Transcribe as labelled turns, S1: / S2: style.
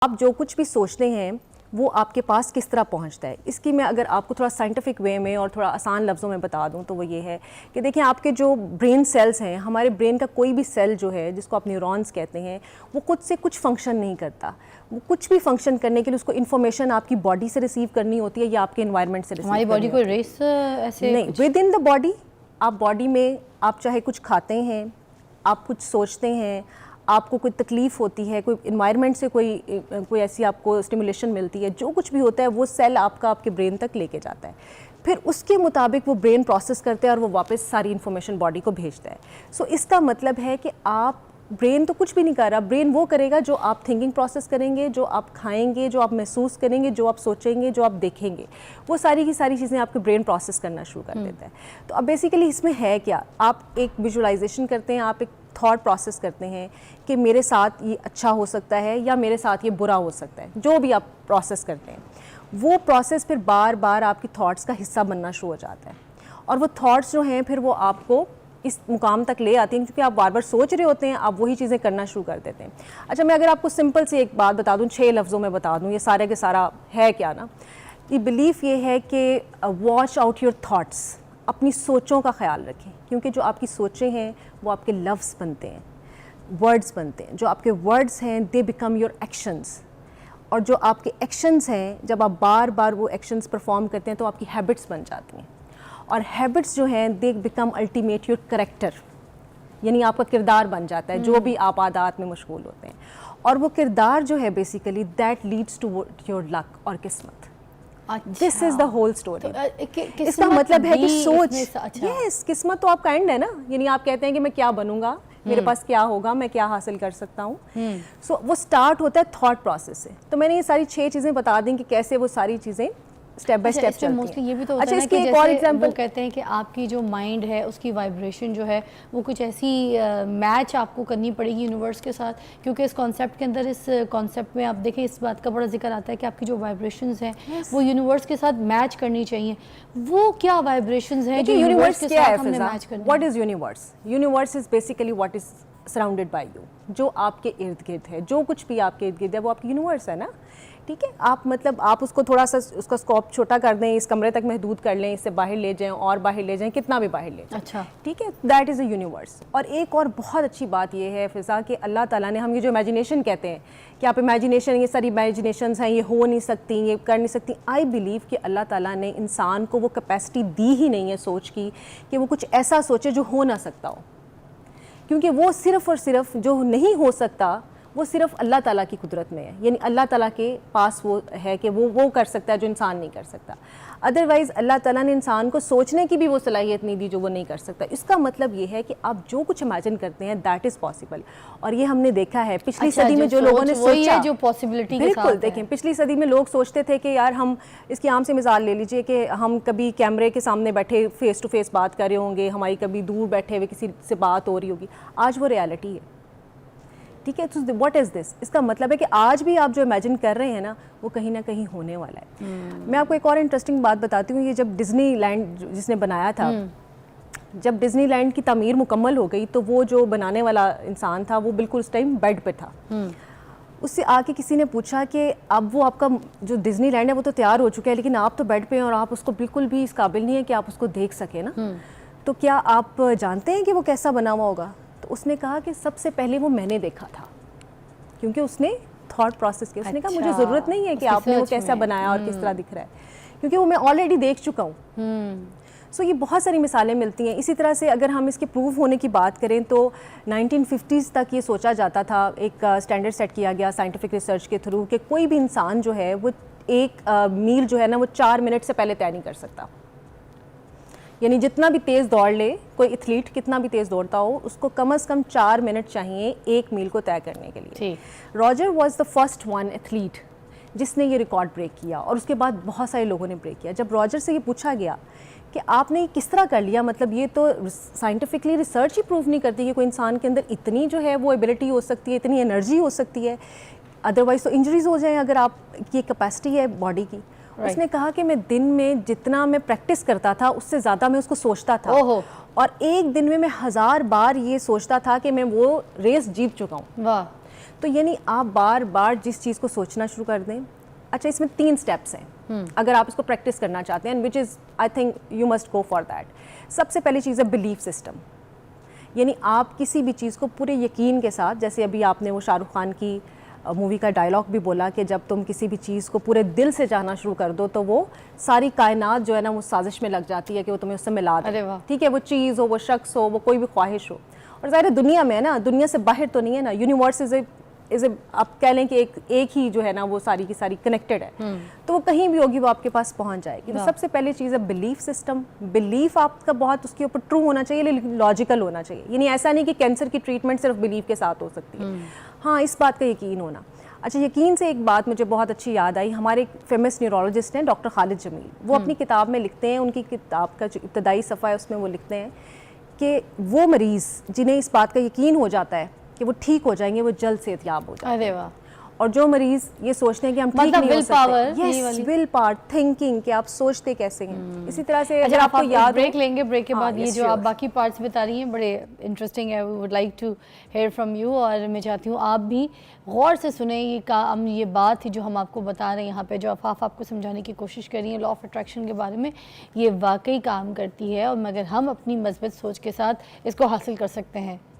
S1: आप जो कुछ भी सोचते हैं वो आपके पास किस तरह पहुंचता है। इसकी मैं अगर आपको थोड़ा साइंटिफिक वे में और थोड़ा आसान लफ्ज़ों में बता दूं तो वो ये है कि देखिए, आपके जो ब्रेन सेल्स हैं, हमारे ब्रेन का कोई भी सेल जो है जिसको आप न्यूरॉन्स कहते हैं, वो खुद से कुछ फंक्शन नहीं करता। वो कुछ भी फंक्शन करने के लिए उसको इन्फॉर्मेशन आपकी बॉडी से रिसीव करनी होती है या आपके इन्वायरमेंट से रिसीव
S2: हमारी बॉडी कोई रेस ऐसे
S1: नहीं, विद इन द बॉडी। आप बॉडी में आप चाहे कुछ खाते हैं, आप कुछ सोचते हैं, आपको कोई तकलीफ़ होती है, कोई इन्वायरमेंट से कोई ऐसी आपको स्टिमुलेशन मिलती है, जो कुछ भी होता है वो सेल आपका आपके ब्रेन तक लेके जाता है। फिर उसके मुताबिक वो ब्रेन प्रोसेस करता है और वो वापस सारी इन्फॉर्मेशन बॉडी को भेजता है। सो इसका मतलब है कि आप ब्रेन तो कुछ भी नहीं कर रहा, ब्रेन वो करेगा जो आप थिंकिंग प्रोसेस करेंगे, जो आप खाएंगे, जो आप महसूस करेंगे, जो आप सोचेंगे, जो आप देखेंगे, वो सारी की सारी चीज़ें आपके ब्रेन प्रोसेस करना शुरू कर देता है। तो अब बेसिकली इसमें है क्या, आप एक विजुअलाइजेशन करते हैं, आप एक थॉट प्रोसेस करते हैं कि मेरे साथ ये अच्छा हो सकता है या मेरे साथ ये बुरा हो सकता है। जो भी आप प्रोसेस करते हैं, वो प्रोसेस फिर बार बार आपकी थॉट्स का हिस्सा बनना शुरू हो जाता है और वो थॉट्स जो हैं फिर वो आपको इस मुकाम तक ले आती हैं, क्योंकि आप बार बार सोच रहे होते हैं, आप वही चीज़ें करना शुरू कर देते हैं। अच्छा, मैं अगर आपको सिंपल से एक बात बता दूं, 6 लफ्ज़ों में बता दूं, ये सारे के सारा है क्या ना, ये बिलीफ ये है कि वॉच आउट योर थॉट्स, अपनी सोचों का ख्याल रखें, क्योंकि जो आपकी सोचें हैं वो आपके लफ्ज़ बनते हैं, वर्ड्स बनते हैं। जो आपके वर्ड्स हैं दे बिकम योर एक्शंस, और जो आपके एक्शंस हैं, जब आप बार बार वो एक्शंस परफॉर्म करते हैं तो आपकी हैबिट्स बन जाती हैं, और हैबिट्स जो हैं they become ultimate your character, यानी आपका किरदार बन जाता है, जो भी आप आदात में मशगूल होते हैं। और वो किरदार जो है basically that leads to your luck और किस्मत। This is the whole story. इसका मतलब है कि सोच, यस, किस्मत तो आपका एंड है ना, यानी आप कहते हैं कि मैं क्या बनूंगा, मेरे पास क्या होगा, मैं क्या हासिल कर सकता हूँ। सो वो स्टार्ट होता है थॉट प्रोसेस से। तो मैंने ये सारी 6 चीज़ें बता दी कि कैसे वो सारी चीज़ें स्टेप बाय स्टेप चलती हैं।
S2: मोस्टली ये भी तो होता है कि एक और एग्जांपल वो कहते हैं कि आपकी जो माइंड है उसकी वाइब्रेशन जो है वो कुछ ऐसी मैच आपको करनी पड़ेगी यूनिवर्स के साथ, क्योंकि इस कॉन्सेप्ट के अंदर, इस कॉन्सेप्ट में आप देखें इस बात का बड़ा जिक्र आता है कि आपकी जो वाइब्रेशंस हैं वो यूनिवर्स के साथ मैच करनी चाहिए। वो क्या वाइब्रेशंस हैं जो यूनिवर्स के साथ हमने मैच करनी है?
S1: What is universe? Universe is basically what is surrounded by you, जो आपके इर्द गिर्द है, जो कुछ भी आपके इर्द गिर्द है वो आपकी यूनिवर्स है ना। ठीक है, आप मतलब आप उसको थोड़ा सा उसका स्कोप छोटा कर दें, इस कमरे तक महदूद कर लें, इससे बाहर ले जाएं और बाहर ले जाएं, कितना भी बाहर ले जाएं।
S2: अच्छा, ठीक
S1: है, दैट इज़ अ यूनिवर्स। और एक और बहुत अच्छी बात ये है फिज़ा कि अल्लाह ताला ने, हम ये जो इमेजिनेशन कहते हैं कि आप इमेजिनेशन, ये सारी इमेजिनेशंस हैं, ये हो नहीं सकती, ये कर नहीं सकती, आई बिलीव कि अल्लाह ताला ने इंसान को वो कैपेसिटी दी ही नहीं है सोच की कि वो कुछ ऐसा सोचे जो हो ना सकता हो, क्योंकि वो सिर्फ़ और सिर्फ जो नहीं हो सकता वो सिर्फ अल्लाह ताला की कुदरत में है, यानी अल्लाह ताला के पास वो है कि वो कर सकता है जो इंसान नहीं कर सकता। अदरवाइज़ अल्लाह ताला ने इंसान को सोचने की भी वो सलाहियत नहीं दी जो वो नहीं कर सकता। इसका मतलब ये है कि आप जो कुछ इमेजिन करते हैं दैट इज़ पॉसिबल, और ये हमने देखा है पिछली सदी में जो लोगों ने सोचा,
S2: जो पॉसिबिलिटी
S1: बिल्कुल देखें, पिछली सदी में लोग सोचते थे कि यार हम, इसकी आम से मिसाल ले लीजिए कि हम कभी कैमरे के सामने बैठे फेस टू फेस बात कर रहे होंगे, हमारी कभी दूर बैठे हुए किसी से बात हो रही होगी, आज वो रियलिटी है। ठीक है, तो व्हाट इज़ दिस? इसका मतलब है कि आज भी आप जो इमेजिन कर रहे हैं ना वो कहीं ना कहीं होने वाला है। मैं आपको एक और इंटरेस्टिंग बात बताती हूँ। ये जब डिज्नीलैंड जिसने बनाया था, जब डिज्नीलैंड की तामीर मुकम्मल हो गई तो वो जो बनाने वाला इंसान था वो बिल्कुल उस टाइम बेड पे था। उससे आके किसी ने पूछा कि अब वो आपका जो डिज्नीलैंड है वो तो तैयार हो चुका है, लेकिन आप तो बेड पे हैं और आप उसको बिल्कुल भी इस काबिल नहीं है कि आप उसको देख सकें ना, तो क्या आप जानते हैं कि वो कैसा बना हुआ होगा? तो उसने कहा कि सबसे पहले वो मैंने देखा था, क्योंकि उसने थॉट प्रोसेस किया। उसने कहा मुझे ज़रूरत नहीं है कि आपने वो कैसा बनाया और किस तरह दिख रहा है, क्योंकि वो मैं ऑलरेडी देख चुका हूँ। सो ये बहुत सारी मिसालें मिलती हैं। इसी तरह से अगर हम इसके प्रूव होने की बात करें तो 1950s तक ये सोचा जाता था, एक स्टैंडर्ड सेट किया गया साइंटिफिक रिसर्च के थ्रू कि कोई भी इंसान जो है वो एक मील जो है ना वो 4 मिनट से पहले तय नहीं कर सकता। यानी जितना भी तेज़ दौड़ ले, कोई एथलीट कितना भी तेज़ दौड़ता हो, उसको कम से कम 4 मिनट चाहिए एक मील को तय करने के लिए। Roger was the first one athlete जिसने ये रिकॉर्ड ब्रेक किया, और उसके बाद बहुत सारे लोगों ने ब्रेक किया। जब रॉजर से ये पूछा गया कि आपने किस तरह कर लिया, मतलब ये तो साइंटिफिकली रिसर्च ही प्रूव नहीं करती कि कोई इंसान के अंदर इतनी जो है वो एबिलिटी हो सकती है, इतनी एनर्जी हो सकती है, अदरवाइज़ तो इंजरीज हो जाएं अगर आप की कैपेसिटी है बॉडी की। उसने कहा कि मैं दिन में जितना मैं प्रैक्टिस करता था उससे ज़्यादा मैं उसको सोचता था, और एक दिन में मैं 1000 बार ये सोचता था कि मैं वो रेस जीत चुका हूँ। वाह। तो यानी आप बार बार जिस चीज़ को सोचना शुरू कर दें। अच्छा, इसमें 3 स्टेप्स हैं अगर आप इसको प्रैक्टिस करना चाहते हैं, and which is I think you must go for that. सबसे पहली चीज़ है बिलीफ सिस्टम, यानी आप किसी भी चीज़ को पूरे यकीन के साथ, जैसे अभी आपने वो शाहरुख खान की मूवी का डायलॉग भी बोला कि जब तुम किसी भी चीज़ को पूरे दिल से जानना शुरू कर दो तो वो सारी कायनात जो है ना वो साजिश में लग जाती है कि वो तुम्हें उससे मिला दे। ठीक है, वो चीज़ हो, वो शख्स हो, वो कोई भी ख्वाहिश हो। और ज़ाहिर दुनिया में है ना, दुनिया से बाहर तो नहीं है ना, यूनिवर्स इज़ ए आप कह लें कि एक ही जो है ना वो सारी की सारी कनेक्टेड है, तो वो कहीं भी होगी वो आपके पास पहुंच जाएगी। तो सबसे पहली चीज़ है बिलीफ सिस्टम। बिलीफ आपका बहुत उसके ऊपर ट्रू होना चाहिए, लेकिन लॉजिकल होना चाहिए। यानी ऐसा नहीं कि कैंसर की ट्रीटमेंट सिर्फ बिलीफ के साथ हो सकती है, हाँ इस बात का यकीन होना। अच्छा, यकीन से एक बात मुझे बहुत अच्छी याद आई, हमारे एक फेमस न्यूरोलॉजिस्ट हैं डॉक्टर खालिद जमील, वो अपनी किताब में लिखते हैं, उनकी किताब का जो इब्तदाई सफ़ा है उसमें वो लिखते हैं कि वो मरीज़ जिन्हें इस बात का यकीन हो जाता है कि वो ठीक हो जाएंगे, वो जल्द सेहतयाब हो जाएंगे।
S2: अरे वाह।
S1: और जो मरीज ये सोचते हैं कि हम ठीक नहीं हो सकते, यस, विल पावर, थिंकिंग कि आप सोचते कैसे हैं। इसी तरह से अगर आपको याद,
S2: ब्रेक लेंगे, ब्रेक के बाद ये जो आप बाकी पार्ट्स बता रही हैं बड़े इंटरेस्टिंग है, we would like to hear from you. और मैं चाहती हूँ आप भी गौर से सुने ये बात थी जो हम आपको बता रहे हैं यहाँ पे, जो आफाफ आपको समझाने की कोशिश कर रही है लॉ ऑफ अट्रैक्शन के बारे में, ये वाकई काम करती है और मगर हम अपनी मस्बत सोच के साथ इसको हासिल कर सकते हैं।